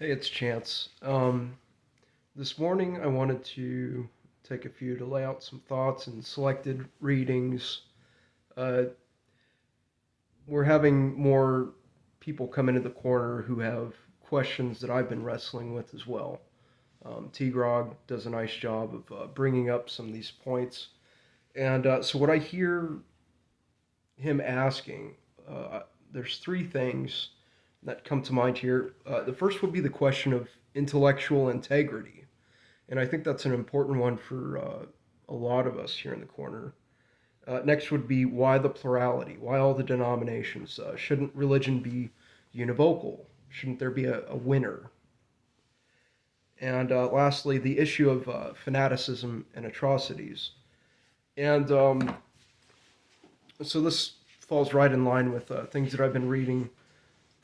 Hey, it's Chance. This morning I wanted to take a few to lay out some thoughts and selected readings. Uh, we're having more people come into the corner who have questions that I've been wrestling with as well. T-Grog does a nice job of bringing up some of these points. And so, what I hear him asking, uh, there's three things that come to mind here. The first would be the question of intellectual integrity. And I think that's an important one for a lot of us here in the corner. Next would be why the plurality? Why all the denominations? Shouldn't religion be univocal? Shouldn't there be a winner? And lastly, the issue of fanaticism and atrocities. And so this falls right in line with things that I've been reading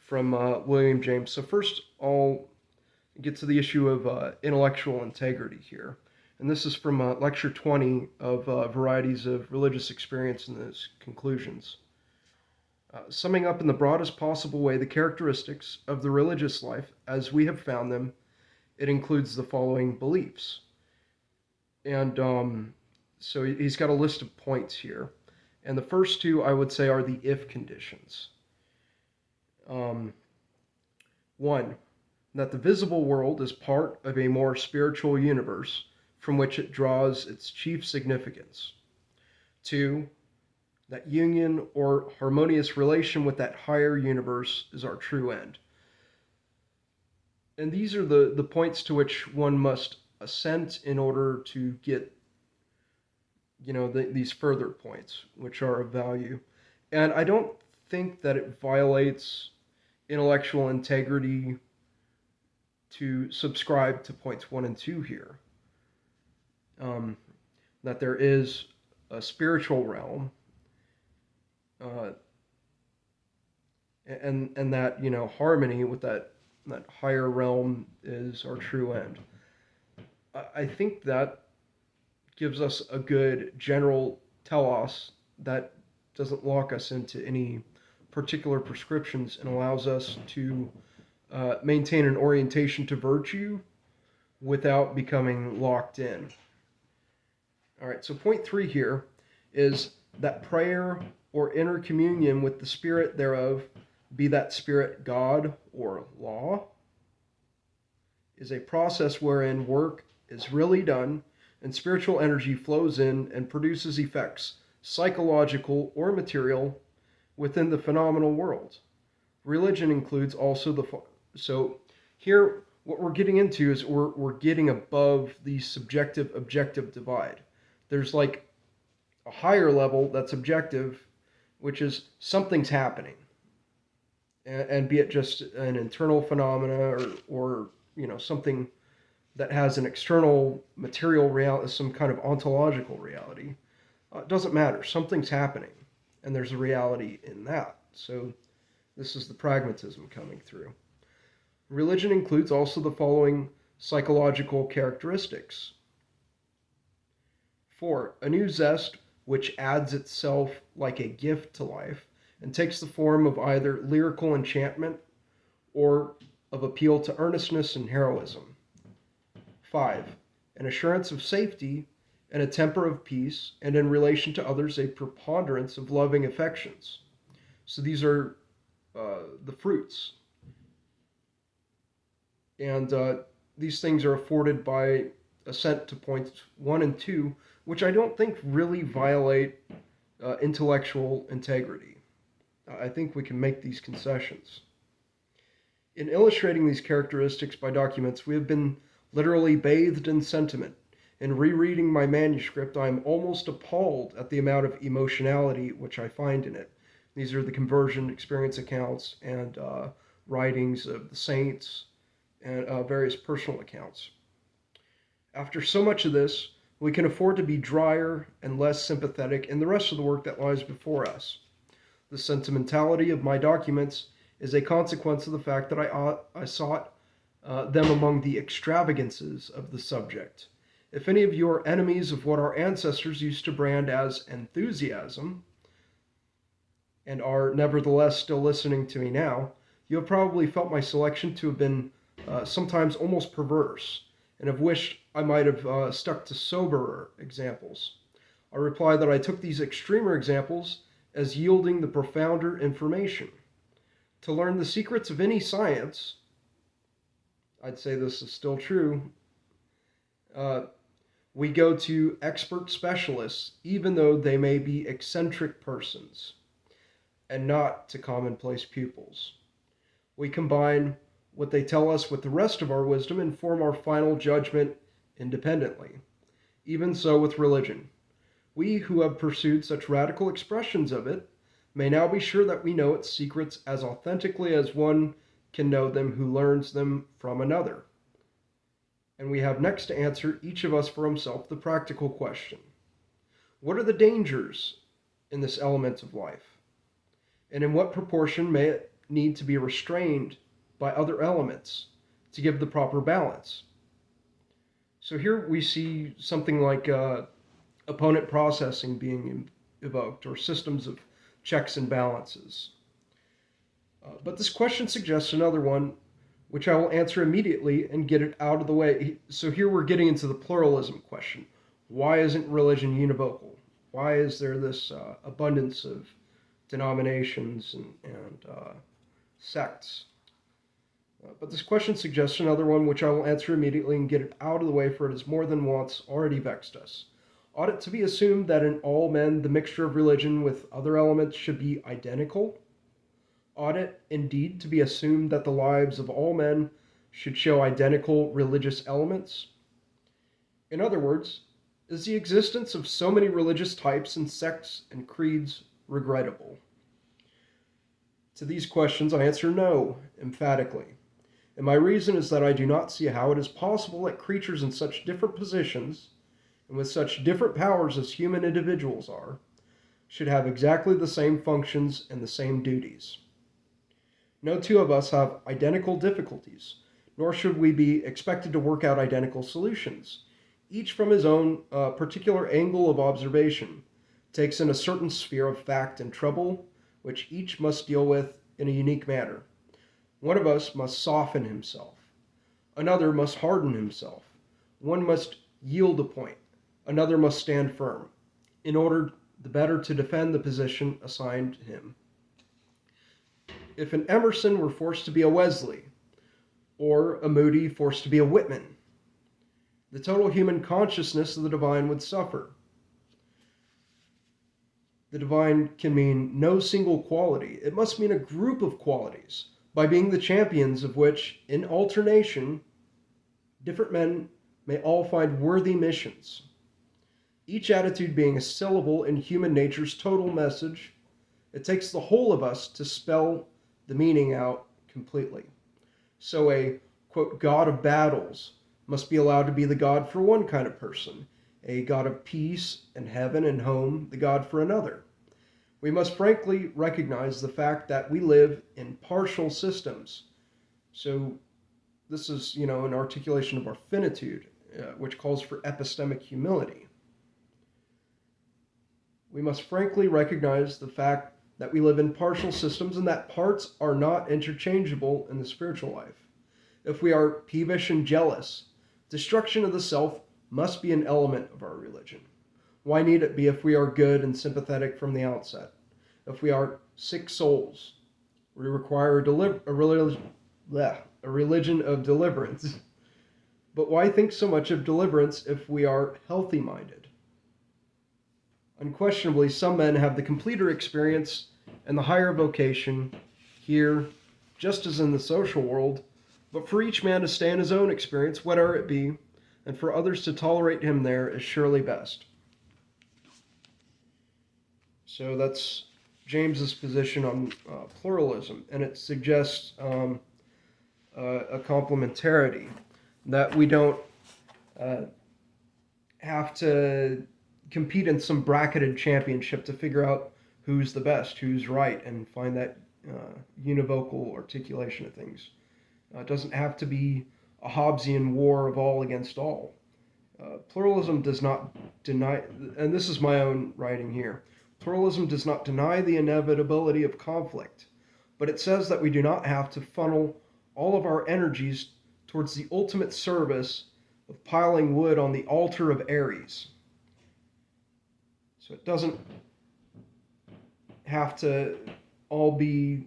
from William James. So first, I'll get to the issue of intellectual integrity here. And this is from Lecture 20 of Varieties of Religious Experience and its conclusions. Summing up in the broadest possible way the characteristics of the religious life as we have found them, it includes the following beliefs. And so he's got a list of points here. And the first two, I would say, are the if conditions. One, that the visible world is part of a more spiritual universe from which it draws its chief significance. Two, that union or harmonious relation with that higher universe is our true end. And these are the points to which one must assent in order to get, these further points, which are of value. And I don't think that it violates intellectual integrity to subscribe to points 1 and 2 here. That there is a spiritual realm, uh, and that harmony with that higher realm is our true end. I think that gives us a good general telos that doesn't lock us into any particular prescriptions and allows us to maintain an orientation to virtue without becoming locked in. All right, so point 3 here is that prayer or inner communion with the spirit thereof, be that spirit God or law, is a process wherein work is really done and spiritual energy flows in and produces effects, psychological or material, within the phenomenal world. Religion includes also so here what we're getting into is we're getting above the subjective objective divide. There's like a higher level that's objective, which is something's happening, and be it just an internal phenomena or something that has an external material reality, some kind of ontological reality. It doesn't matter. Something's happening, and there's a reality in that. So this is the pragmatism coming through. Religion includes also the following psychological characteristics. 4. A new zest which adds itself like a gift to life and takes the form of either lyrical enchantment or of appeal to earnestness and heroism. 5. An assurance of safety and a temper of peace, and in relation to others, a preponderance of loving affections. So these are the fruits. And these things are afforded by assent to points 1 and 2, which I don't think really violate intellectual integrity. I think we can make these concessions. In illustrating these characteristics by documents, we have been literally bathed in sentiment. In rereading my manuscript, I am almost appalled at the amount of emotionality which I find in it. These are the conversion experience accounts and writings of the saints and various personal accounts. After so much of this, we can afford to be drier and less sympathetic in the rest of the work that lies before us. The sentimentality of my documents is a consequence of the fact that I sought them among the extravagances of the subject. If any of you are enemies of what our ancestors used to brand as enthusiasm, and are nevertheless still listening to me now, you have probably felt my selection to have been sometimes almost perverse, and have wished I might have stuck to soberer examples. I reply that I took these extremer examples as yielding the profounder information. To learn the secrets of any science, I'd say this is still true, uh, we go to expert specialists, even though they may be eccentric persons, and not to commonplace pupils. We combine what they tell us with the rest of our wisdom and form our final judgment independently. Even so with religion. We who have pursued such radical expressions of it may now be sure that we know its secrets as authentically as one can know them who learns them from another. And we have next to answer, each of us for himself, the practical question: what are the dangers in this element of life? And in what proportion may it need to be restrained by other elements to give the proper balance? So here we see something like opponent processing being evoked, or systems of checks and balances. But this question suggests another one, which I will answer immediately and get it out of the way. So here we're getting into the pluralism question. Why isn't religion univocal? Why is there this abundance of denominations and sects? But this question suggests another one, which I will answer immediately and get it out of the way, for it has more than once already vexed us. Ought it to be assumed that in all men the mixture of religion with other elements should be identical? Ought it indeed to be assumed that the lives of all men should show identical religious elements? In other words, is the existence of so many religious types and sects and creeds regrettable? To these questions I answer no, emphatically. And my reason is that I do not see how it is possible that creatures in such different positions, and with such different powers as human individuals are, should have exactly the same functions and the same duties. No two of us have identical difficulties, nor should we be expected to work out identical solutions. Each from his own particular angle of observation takes in a certain sphere of fact and trouble, which each must deal with in a unique manner. One of us must soften himself. Another must harden himself. One must yield a point. Another must stand firm, in order the better to defend the position assigned him. If an Emerson were forced to be a Wesley, or a Moody forced to be a Whitman, the total human consciousness of the divine would suffer. The divine can mean no single quality. It must mean a group of qualities, by being the champions of which, in alternation, different men may all find worthy missions. Each attitude being a syllable in human nature's total message, it takes the whole of us to spell the meaning out completely. So a, quote, God of battles must be allowed to be the God for one kind of person, a God of peace and heaven and home, the God for another. We must frankly recognize the fact that we live in partial systems. So this is, an articulation of our finitude, which calls for epistemic humility. We must frankly recognize the fact that we live in partial systems and that parts are not interchangeable in the spiritual life. If we are peevish and jealous, destruction of the self must be an element of our religion. Why need it be if we are good and sympathetic from the outset? If we are sick souls, we require a religion of deliverance. But why think so much of deliverance if we are healthy-minded? Unquestionably, some men have the completer experience and the higher vocation here, just as in the social world, but for each man to stay in his own experience, whatever it be, and for others to tolerate him there is surely best. So that's James's position on pluralism, and it suggests a complementarity, that we don't have to compete in some bracketed championship to figure out who's the best, who's right, and find that univocal articulation of things. It doesn't have to be a Hobbesian war of all against all. Pluralism does not deny, and this is my own writing here, pluralism does not deny the inevitability of conflict, but it says that we do not have to funnel all of our energies towards the ultimate service of piling wood on the altar of Ares. So it doesn't have to all be,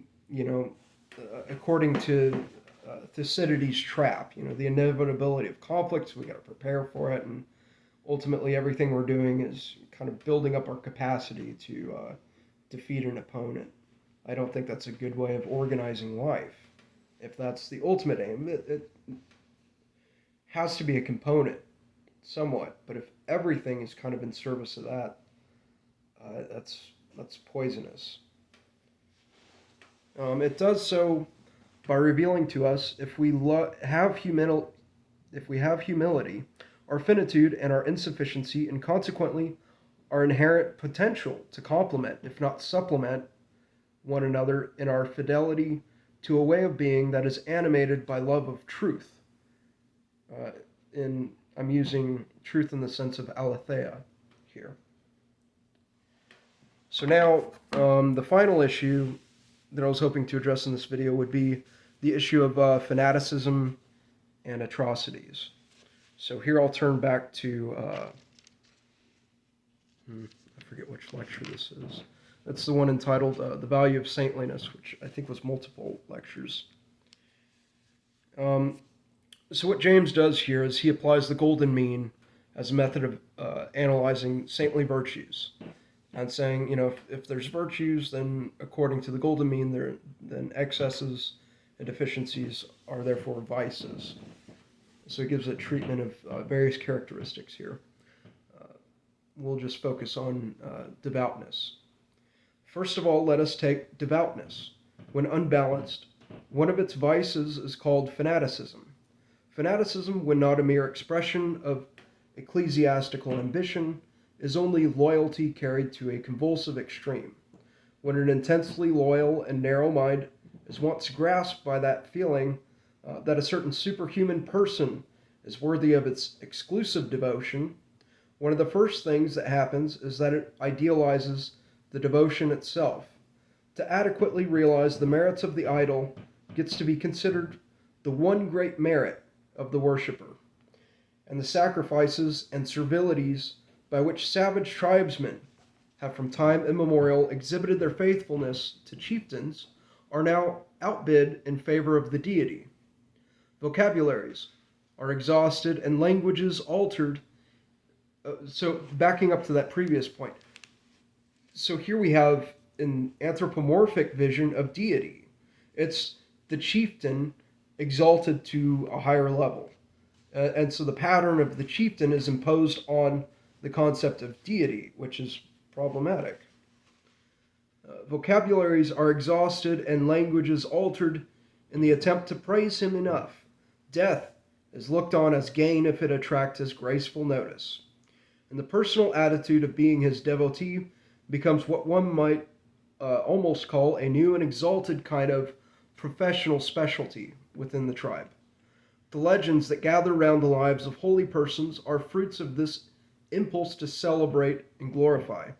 according to Thucydides' trap, the inevitability of conflicts. We got to prepare for it, and ultimately everything we're doing is kind of building up our capacity to defeat an opponent. I don't think that's a good way of organizing life. If that's the ultimate aim, it has to be a component somewhat. But if everything is kind of in service of that, that's poisonous. It does so by revealing to us if we have humility, our finitude and our insufficiency, and consequently our inherent potential to complement, if not supplement, one another in our fidelity to a way of being that is animated by love of truth. I'm using truth in the sense of aletheia here. So now, the final issue that I was hoping to address in this video would be the issue of fanaticism and atrocities. So here I'll turn back to, I forget which lecture this is. That's the one entitled The Value of Saintliness, which I think was multiple lectures. So what James does here is he applies the golden mean as a method of analyzing saintly virtues. And saying, if there's virtues, then according to the golden mean, then excesses and deficiencies are therefore vices. So it gives a treatment of various characteristics here. We'll just focus on devoutness. First of all, let us take devoutness. When unbalanced, one of its vices is called fanaticism. Fanaticism, when not a mere expression of ecclesiastical ambition, is only loyalty carried to a convulsive extreme. When an intensely loyal and narrow mind is once grasped by that feeling that a certain superhuman person is worthy of its exclusive devotion, one of the first things that happens is that it idealizes the devotion itself. To adequately realize the merits of the idol gets to be considered the one great merit of the worshipper, and the sacrifices and servilities by which savage tribesmen have from time immemorial exhibited their faithfulness to chieftains are now outbid in favor of the deity. Vocabularies are exhausted and languages altered. So backing up to that previous point. So here we have an anthropomorphic vision of deity. It's the chieftain exalted to a higher level. And so the pattern of the chieftain is imposed on the concept of deity, which is problematic. Vocabularies are exhausted and languages altered in the attempt to praise him enough. Death is looked on as gain if it attracts his graceful notice. And the personal attitude of being his devotee becomes what one might almost call a new and exalted kind of professional specialty within the tribe. The legends that gather round the lives of holy persons are fruits of this impulse to celebrate and glorify.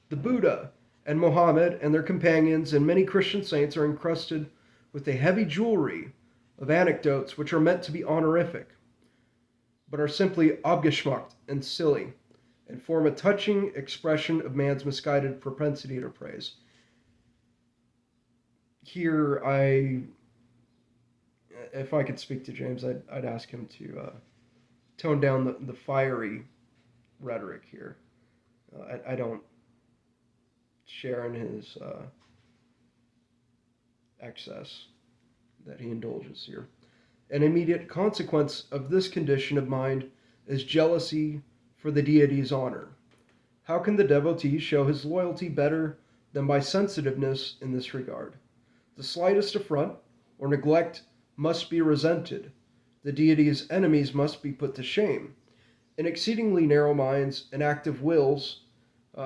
The Buddha and Mohammed and their companions and many Christian saints are encrusted with a heavy jewelry of anecdotes which are meant to be honorific, but are simply abgeschmackt and silly, and form a touching expression of man's misguided propensity to praise. Here, if I could speak to James, I'd ask him to tone down the fiery rhetoric here. I don't share in his excess that he indulges here. An immediate consequence of this condition of mind is jealousy for the deity's honor. How can the devotee show his loyalty better than by sensitiveness in this regard? The slightest affront or neglect must be resented. The deity's enemies must be put to shame. In exceedingly narrow minds and active wills,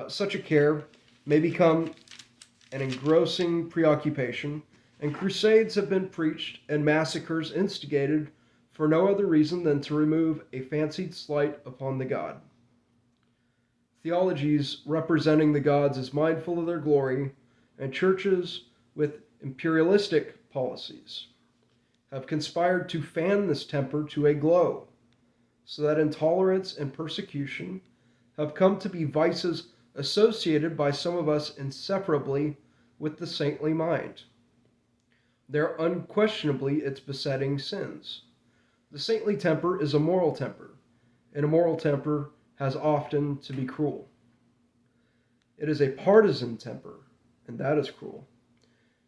such a care may become an engrossing preoccupation, and crusades have been preached and massacres instigated for no other reason than to remove a fancied slight upon the god. Theologies representing the gods as mindful of their glory, and churches with imperialistic policies have conspired to fan this temper to a glow, so that intolerance and persecution have come to be vices associated by some of us inseparably with the saintly mind. They are unquestionably its besetting sins. The saintly temper is a moral temper, and a moral temper has often to be cruel. It is a partisan temper, and that is cruel.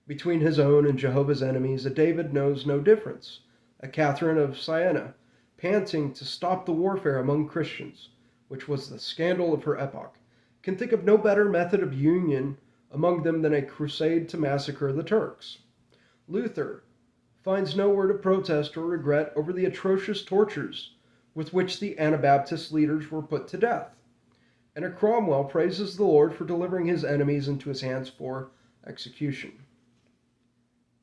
Between his own and Jehovah's enemies, a David knows no difference, a Catherine of Siena, panting to stop the warfare among Christians, which was the scandal of her epoch, can think of no better method of union among them than a crusade to massacre the Turks. Luther finds no word of protest or regret over the atrocious tortures with which the Anabaptist leaders were put to death. And a Cromwell praises the Lord for delivering his enemies into his hands for execution.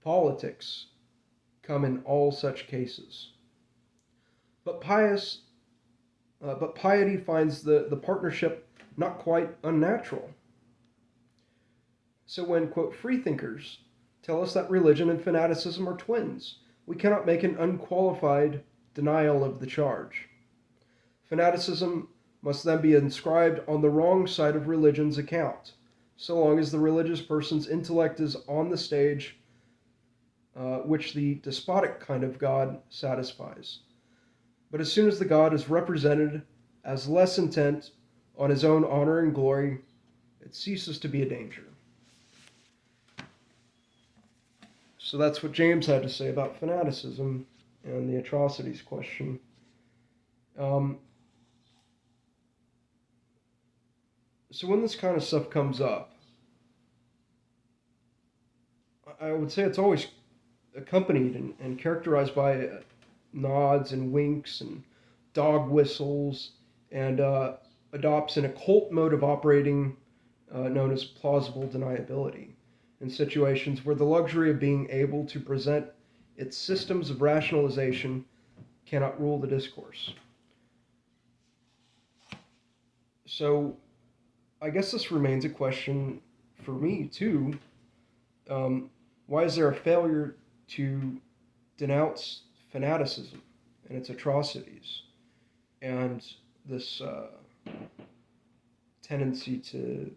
Politics come in all such cases. But piety finds the partnership not quite unnatural. So when, quote, freethinkers tell us that religion and fanaticism are twins, we cannot make an unqualified denial of the charge. Fanaticism must then be inscribed on the wrong side of religion's account, so long as the religious person's intellect is on the stage which the despotic kind of God satisfies. But as soon as the God is represented as less intent on his own honor and glory, it ceases to be a danger. So that's what James had to say about fanaticism and the atrocities question. So when this kind of stuff comes up, I would say it's always accompanied and characterized by nods and winks and dog whistles, and adopts an occult mode of operating known as plausible deniability in situations where the luxury of being able to present its systems of rationalization cannot rule the discourse. So I guess this remains a question for me too. Why is there a failure to denounce fanaticism and its atrocities and this tendency to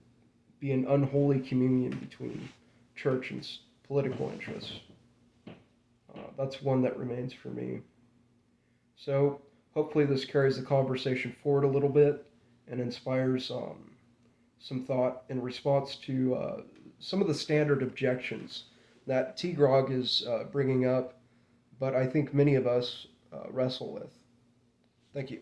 be an unholy communion between church and political interests? That's one that remains for me. So hopefully this carries the conversation forward a little bit and inspires some thought in response to some of the standard objections that T. Grog is bringing up, but I think many of us wrestle with. Thank you.